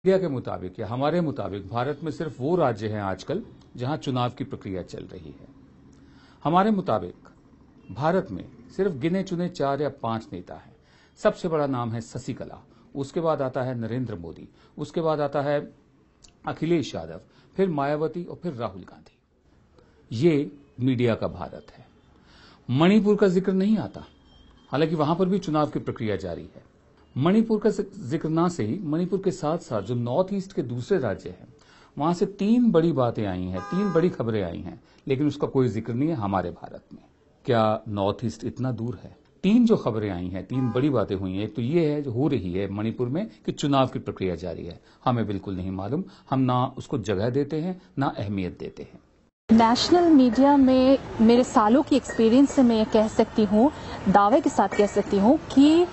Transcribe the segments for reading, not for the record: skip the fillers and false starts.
Media के मुताबिक या हमारे मुताबिक भारत में सिर्फ वो राज्य हैं आजकल जहां चुनाव की प्रक्रिया चल रही है। हमारे मुताबिक भारत में सिर्फ गिने चुने 4 या 5 नेता हैं। सबसे बड़ा नाम है शशिकला, उसके बाद आता है नरेंद्र मोदी, उसके बाद आता है अखिलेश यादव, फिर मायावती और फिर राहुल गांधी। ये मीडिया का भारत है। मणिपुर का जिक्र नहीं आता, हालांकि वहां पर भी चुनाव की प्रक्रिया जारी है। मणिपुर का जिक्र ना से ही मणिपुर के साथ साथ जो नॉर्थ ईस्ट के दूसरे राज्य हैं वहां से 3 बड़ी बातें आई हैं, 3 बड़ी खबरें आई हैं, लेकिन उसका कोई जिक्र नहीं है हमारे भारत में। क्या नॉर्थ ईस्ट इतना दूर है? 3 जो खबरें आई हैं, 3 बड़ी बातें हुई हैं। एक तो ये है जो हो रही है मणिपुर में कि चुनाव की प्रक्रिया जारी है। हमें बिल्कुल नहीं मालूम, हम ना उसको जगह देते हैं ना अहमियत देते हैं। नेशनल मीडिया में मेरे सालों की एक्सपीरियंस से मैं कह सकती हूँ, दावे के साथ कह सकती हूँ कि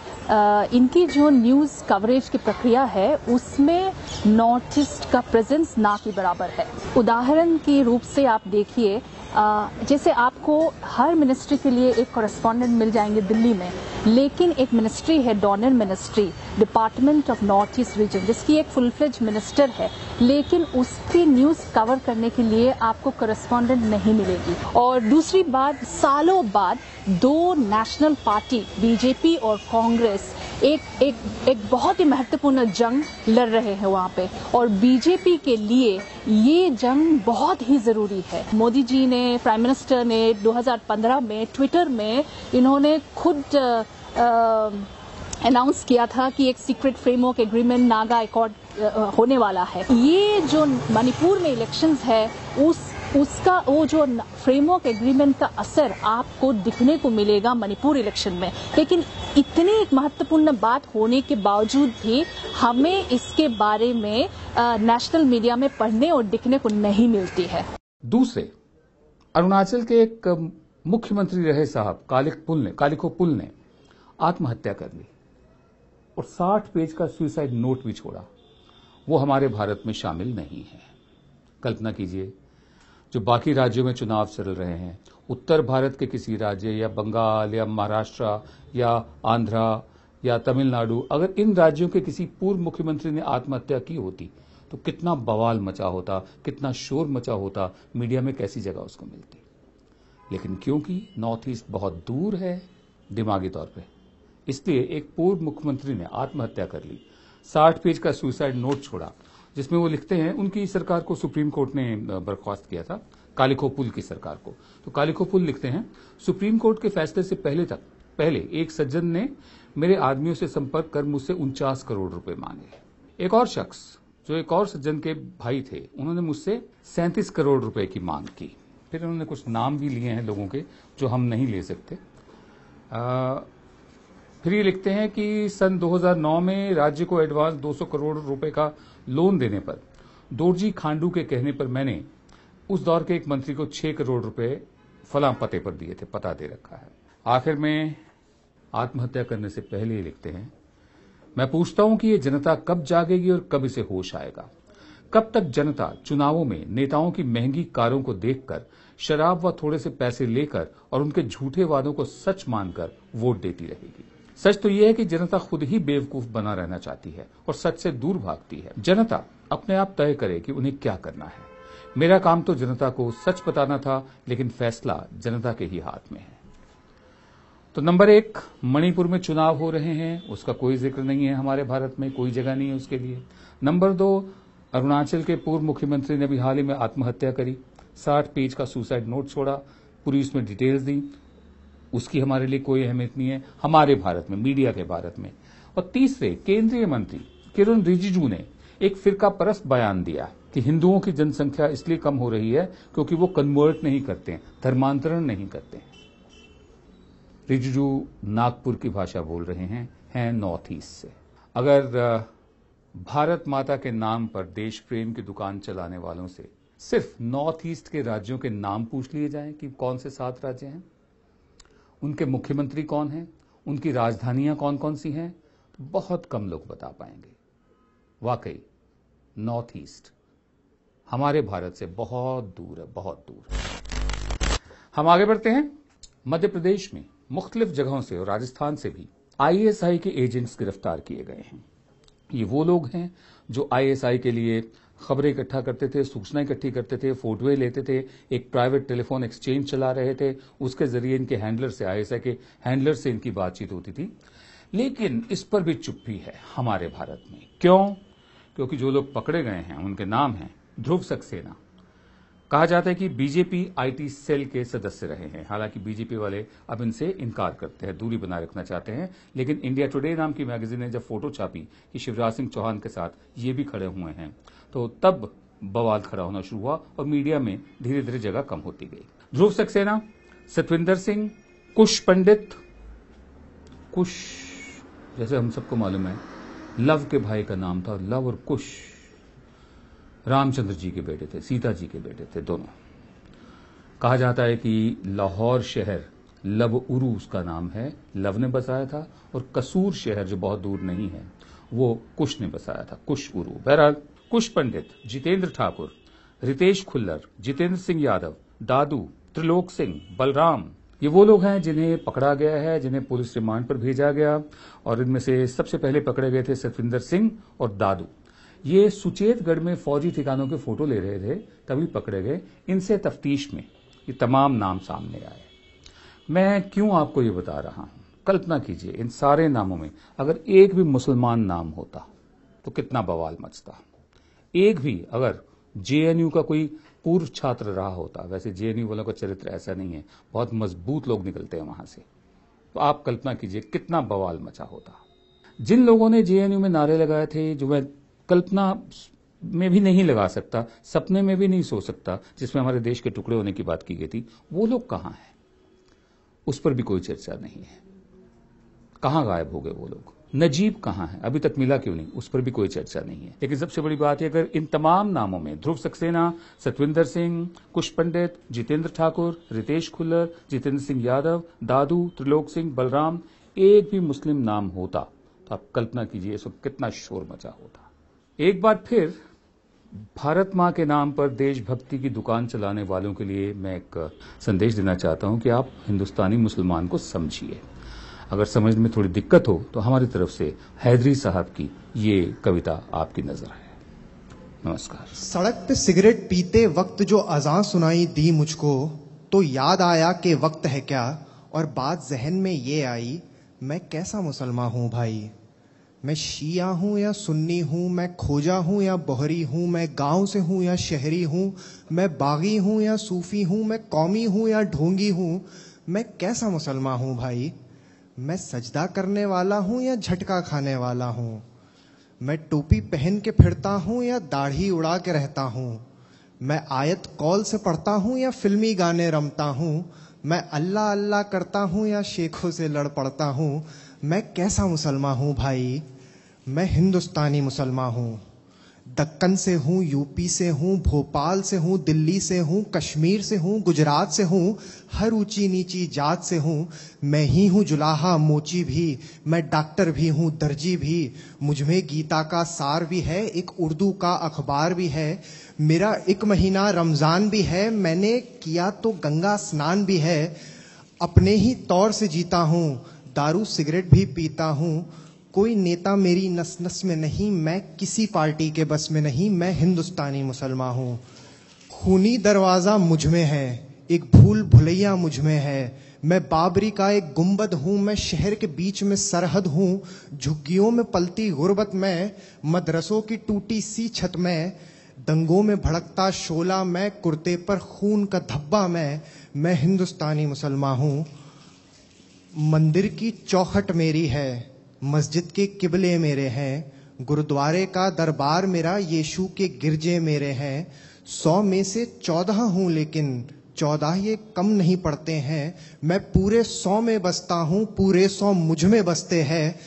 इनकी जो न्यूज़ कवरेज की प्रक्रिया है उसमें नॉर्थ ईस्ट का प्रेजेंस ना के बराबर है। उदाहरण के रूप से आप देखिए, जैसे आपको हर मिनिस्ट्री के लिए एक कॉरेस्पॉन्डेंट मिल जाएंगे दिल्ली में, लेकिन एक मिनिस्ट्री है donor ministry, department of north east region, जिसकी एक फुल फ्लेज मिनिस्टर है, लेकिन उसकी न्यूज़ कवर करने के लिए आपको कॉरेस्पॉन्डेंट नहीं मिलेगी। और दूसरी बात, सालों बाद 2 नेशनल पार्टी बीजेपी और कांग्रेस एक बहुत ही महत्वपूर्ण जंग लड़ रहे हैं वहां पे, और बीजेपी के लिए ये जंग बहुत ही जरूरी है। मोदी जी ने, प्राइम मिनिस्टर ने 2015 में ट्विटर में इन्होंने खुद अनाउंस किया था कि एक secret framework agreement Naga accord होने वाला है। ये जो मणिपुर में इलेक्शंस है उसका वो जो फ्रेमवर्क एग्रीमेंट का असर आपको दिखने को मिलेगा मणिपुर इलेक्शन में। लेकिन इतनी एक महत्वपूर्ण बात होने के बावजूद भी हमें इसके बारे में नेशनल मीडिया में पढ़ने और दिखने को नहीं मिलती है। दूसरे, अरुणाचल के एक मुख्यमंत्री रहे साहब कालिखो पुल ने आत्महत्या कर ली और 60 पेज का सुसाइड नोट भी छोड़ा। वो हमारे भारत में शामिल नहीं है। कल्पना कीजिए, जो बाकी राज्यों में चुनाव चल रहे हैं, उत्तर भारत के किसी राज्य या बंगाल या महाराष्ट्र या आंध्रा या तमिलनाडु, अगर इन राज्यों के किसी पूर्व मुख्यमंत्री ने आत्महत्या की होती तो कितना बवाल मचा होता, कितना शोर मचा होता, मीडिया में कैसी जगह उसको मिलती। लेकिन क्योंकि नॉर्थ ईस्ट बहुत दूर है दिमागी तौर पे, इसलिए एक पूर्व मुख्यमंत्री ने आत्महत्या कर ली, 60 पेज का सुसाइड नोट छोड़ा, जिसमें वो लिखते हैं उनकी सरकार को सुप्रीम कोर्ट ने बर्खास्त किया था, कालिखो पुल की सरकार को। तो कालिखो पुल लिखते हैं, सुप्रीम कोर्ट के फैसले से पहले एक सज्जन ने मेरे आदमियों से संपर्क कर मुझसे 49 करोड़ रुपए मांगे। एक और शख्स जो एक और सज्जन के भाई थे, उन्होंने मुझसे 37 करोड़ रुपए की मांग की। फिर उन्होंने कुछ नाम भी लिए हैं लोगों के जो हम नहीं ले सकते। फिर ये लिखते हैं कि सन 2009 में राज्य को एडवांस 200 करोड़ रुपए का लोन देने पर दोरजी खांडू के कहने पर मैंने उस दौर के एक मंत्री को 6 करोड़ रुपए फलां पते पर दिए थे, पता दे रखा है। आखिर में आत्महत्या करने से पहले ही लिखते हैं, मैं पूछता हूं कि ये जनता कब जागेगी और कब इसे होश आएगा? कब तक जनता चुनावों में नेताओं की महंगी कारों को देखकर, शराब व थोड़े से पैसे लेकर और उनके झूठे वादों को सच मानकर वोट देती रहेगी? सच तो यह है कि जनता खुद ही बेवकूफ बना रहना चाहती है और सच से दूर भागती है। जनता अपने आप तय करे कि उन्हें क्या करना है। मेरा काम तो जनता को सच बताना था, लेकिन फैसला जनता के ही हाथ में है। तो नंबर 1, मणिपुर में चुनाव हो रहे हैं, उसका कोई जिक्र नहीं है हमारे भारत में, कोई जगह नहीं है उसके लिए। नंबर 2, अरुणाचल के पूर्व मुख्यमंत्री ने भी हाल ही में आत्महत्या करी, 60 पेज का सुसाइड नोट छोड़ा, पूरी उसमें डिटेल्स दी, उसकी हमारे लिए कोई अहमियत नहीं है हमारे भारत में, मीडिया के भारत में। और तीसरे, केंद्रीय मंत्री किरण रिजिजू ने एक फिरका परस्त बयान दिया कि हिंदुओं की जनसंख्या इसलिए कम हो रही है क्योंकि वो कन्वर्ट नहीं करते हैं, धर्मांतरण नहीं करते हैं। रिजिजू नागपुर की भाषा बोल रहे हैं नॉर्थ ईस्ट से। अगर भारत माता के नाम पर देश प्रेम की दुकान चलाने वालों से सिर्फ नॉर्थ ईस्ट के राज्यों के नाम पूछ लिए जाएं कि कौन से 7 राज्य हैं, उनके मुख्यमंत्री कौन हैं, उनकी राजधानियां कौन कौन सी हैं, तो बहुत कम लोग बता पाएंगे। वाकई नॉर्थ ईस्ट हमारे भारत से बहुत दूर है, बहुत दूर। हम आगे बढ़ते हैं। मध्य प्रदेश में मुख्तलिफ जगहों से और राजस्थान से भी ISI के एजेंट्स गिरफ्तार किए गए हैं। ये वो लोग हैं जो आईएसआई के लिए खबरें इकट्ठा करते थे, सूचना इकट्ठी करते थे, फोटोएं लेते थे, एक प्राइवेट टेलीफोन एक्सचेंज चला रहे थे, उसके जरिए इनके हैंडलर से, आईएसआई के हैंडलर से इनकी बातचीत होती थी। लेकिन इस पर भी चुप्पी है हमारे भारत में। क्यों? क्योंकि जो लोग पकड़े गए हैं उनके नाम हैं ध्रुव सक्सेना। कहा जाता है कि बीजेपी आईटी सेल के सदस्य रहे हैं। हालांकि बीजेपी वाले अब इनसे इनकार करते हैं, दूरी बनाए रखना चाहते हैं। लेकिन इंडिया टुडे नाम की मैगजीन ने जब फोटो छापी कि शिवराज सिंह चौहान के साथ ये भी खड़े हुए हैं, तो तब बवाल खड़ा होना शुरू हुआ और मीडिया में धीरे धीरे जगह कम होती गई। ध्रुव सक्सेना, सतविंदर सिंह, कुश पंडित, कुश जैसे हम सबको मालूम है लव के भाई का नाम था, लव और कुश रामचंद्र जी के बेटे थे, सीता जी के बेटे थे दोनों। कहा जाता है कि लाहौर शहर लव उरू उसका नाम है, लव ने बसाया था, और कसूर शहर जो बहुत दूर नहीं है वो कुश ने बसाया था, कुश उरू। बहरहाल कुश पंडित, जितेंद्र ठाकुर, रितेश खुल्लर, जितेंद्र सिंह यादव, दादू, त्रिलोक सिंह, बलराम, ये वो लोग हैं जिन्हें पकड़ा गया है, जिन्हें पुलिस रिमांड पर भेजा गया। और इनमें से सबसे पहले पकड़े गए थे सतविंदर सिंह और दादू। ये सुचेतगढ़ में फौजी ठिकानों के फोटो ले रहे थे, तभी पकड़े गए। इनसे तफ्तीश में ये तमाम नाम सामने आए। मैं क्यों आपको ये बता रहा हूं? कल्पना कीजिए इन सारे नामों में अगर एक भी मुसलमान नाम होता तो कितना बवाल मचता। एक भी अगर जेएनयू का कोई पूर्व छात्र रहा होता, वैसे जेएनयू वालों का चरित्र ऐसा नहीं है, बहुत मजबूत लोग निकलते हैं वहां से, तो आप कल्पना कीजिए कितना बवाल मचा होता। जिन लोगों ने जेएनयू में नारे लगाए थे, जो मैं कल्पना में भी नहीं लगा सकता, सपने में भी नहीं सोच सकता, जिसमें हमारे देश के टुकड़े होने की बात की गई थी, वो लोग कहां हैं? उस पर भी कोई चर्चा नहीं है। कहां गायब हो गए वो लोग? नजीब कहां है? अभी तक मिला क्यों नहीं? उस पर भी कोई चर्चा नहीं है। लेकिन सबसे बड़ी बात है, अगर इन तमाम नामों में ध्रुव सक्सेना, सतविंदर सिंह, कुश पंडित, जितेंद्र ठाकुर, रितेश खुल्लर, जितेंद्र सिंह यादव, दादू, त्रिलोक सिंह, बलराम, एक भी मुस्लिम नाम होता तो आप कल्पना कीजिए इस वक्त कितना शोर मचा होता। एक बार फिर भारत मां के नाम पर देशभक्ति की दुकान चलाने वालों के लिए मैं एक संदेश देना चाहता हूं कि आप हिंदुस्तानी मुसलमान को समझिए। अगर समझने में थोड़ी दिक्कत हो तो हमारी तरफ से हैदरी साहब की ये कविता आपकी नजर है। नमस्कार। सड़क पे सिगरेट पीते वक्त जो अज़ान सुनाई दी मुझको, तो याद आया कि वक्त है क्या, और बात जहन में ये आई, मैं कैसा मुसलमान हूँ भाई। मैं शिया हूँ या सुन्नी हूँ, मैं खोजा हूँ या बोहरी हूँ, मैं गांव से हूँ या शहरी हूँ, मैं बागी हूँ या सूफी हूँ, मैं कौमी हूँ या ढोंगी हूँ, मैं कैसा मुसलमान हूँ भाई। मैं सजदा करने वाला हूँ या झटका खाने वाला हूँ, मैं टोपी पहन के फिरता हूँ या दाढ़ी उड़ा के रहता हूँ, मैं आयत कौल से पढ़ता हूँ या फिल्मी गाने रमता हूँ, मैं अल्लाह अल्लाह करता हूँ या शेखों से लड़ पड़ता हूँ, मैं कैसा मुसलमान हूँ भाई। मैं हिंदुस्तानी मुसलमान हूँ। दक्कन से हूँ, यूपी से हूँ, भोपाल से हूँ, दिल्ली से हूँ, कश्मीर से हूँ, गुजरात से हूँ, हर ऊंची नीची जात से हूँ। मैं ही हूँ जुलाहा मोची भी, मैं डॉक्टर भी हूँ दर्जी भी, मुझमें गीता का सार भी है, एक उर्दू का अखबार भी है, मेरा एक महीना रमजान भी है, मैंने किया तो गंगा स्नान भी है, अपने ही तौर से जीता हूँ, दारू सिगरेट भी पीता हूँ, कोई नेता मेरी नस नस में नहीं, मैं किसी पार्टी के बस में नहीं, मैं हिंदुस्तानी मुसलमान हूँ। खूनी दरवाजा मुझ में है, एक भूल भुलैया मुझ में है, मैं बाबरी का एक गुंबद हूँ, मैं शहर के बीच में सरहद हूँ, झुग्गियों में पलती गुर्बत में, मदरसों की टूटी सी छत में, दंगों में भड़कता शोला मैं, कुर्ते पर खून का धब्बा मैं हिंदुस्तानी मुसलमान हूँ। मंदिर की चौखट मेरी है, मस्जिद के किबले मेरे हैं, गुरुद्वारे का दरबार मेरा, यीशु के गिरजे मेरे हैं। 100 में से 14 हूँ लेकिन 14 ये कम नहीं पड़ते हैं, मैं पूरे 100 में बसता हूँ, पूरे 100 मुझ में बसते हैं।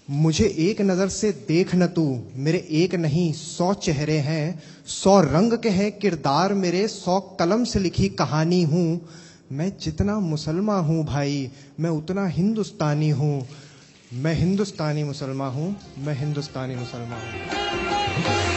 मुझे एक नजर से देख न तू, मेरे एक नहीं 100 चेहरे हैं, 100 रंग के हैं किरदार मेरे, 100 कलम से लिखी कहानी हूँ। मैं जितना मुसलमान हूँ भाई, मैं उतना हिंदुस्तानी हूँ। मैं हिंदुस्तानी मुसलमान हूँ, मैं हिंदुस्तानी मुसलमान हूँ।